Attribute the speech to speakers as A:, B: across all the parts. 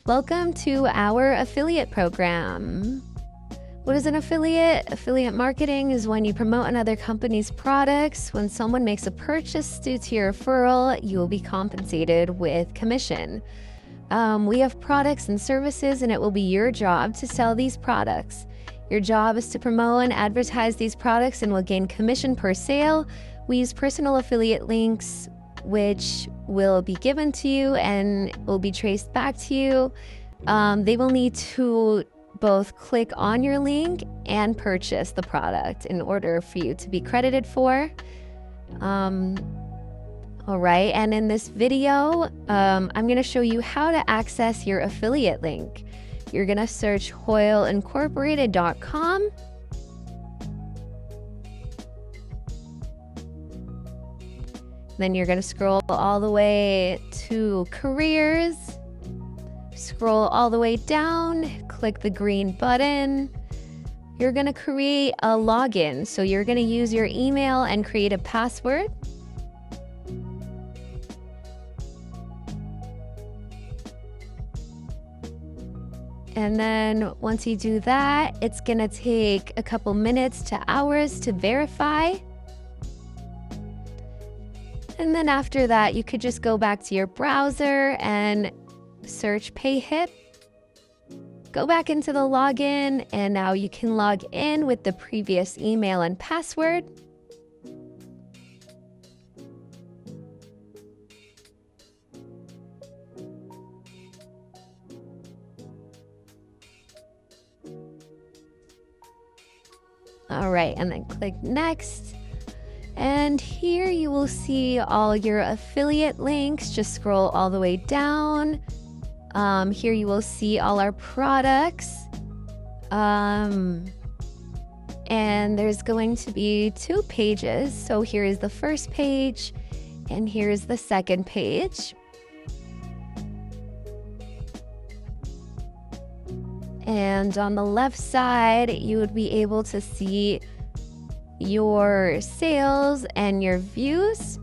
A: Welcome to our affiliate program. What is an affiliate? Affiliate marketing is when you promote another company's products. When someone makes a purchase due to your referral, you will be compensated with commission. We have products and services, and it will be your job to sell these products. Your job is to promote and advertise these products and will gain commission per sale. We use personal affiliate links, which will be given to you and will be traced back to you. They will need to both click on your link and purchase the product in order for you to be credited for. All right, and in this video, I'm going to show you how to access your affiliate link. You're going to search hoyleincorporated.com. Then you're going to scroll all the way to careers, scroll all the way down, click the green button. You're going to create a login. So you're going to use your email and create a password. And then once you do that, it's going to take a couple minutes to hours to verify. And then after that, you could just go back to your browser and search PayHip. Go back into the login, and now you can log in with the previous email and password. All right, and then click next. And here you will see all your affiliate links. Just scroll all the way down. Here you will see all our products. And there's going to be 2 pages. So here is the first page, and here's the second page. And on the left side, you would be able to see your sales and your views.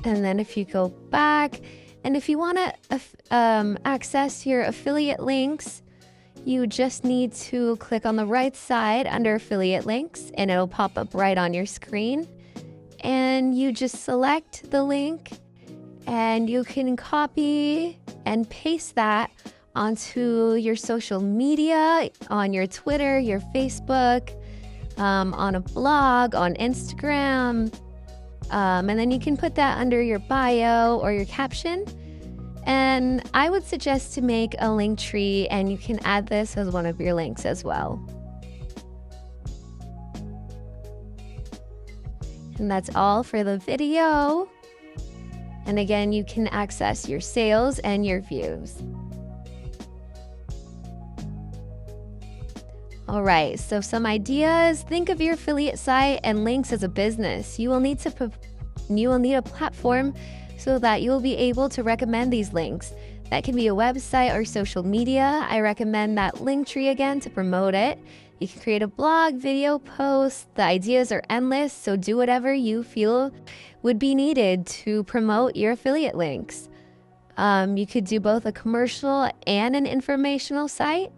A: And then if you go back, and if you want to access your affiliate links, you just need to click on the right side under affiliate links, and it'll pop up right on your screen. And you just select the link, and you can copy and paste that onto your social media, on your Twitter, your Facebook, on a blog, on Instagram. And then you can put that under your bio or your caption. And I would suggest to make a link tree, and you can add this as one of your links as well. And that's all for the video. And again, you can access your sales and your views. All right, so some ideas. Think of your affiliate site and links as a business. You will need a platform so that you'll be able to recommend these links. That can be a website or social media. I recommend that link tree again to promote it. You can create a blog, video post. The ideas are endless, so do whatever you feel would be needed to promote your affiliate links. You could do both a commercial and an informational site.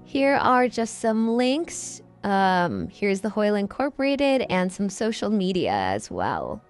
A: Here are just some links. Here's the Hoyle Incorporated and some social media as well.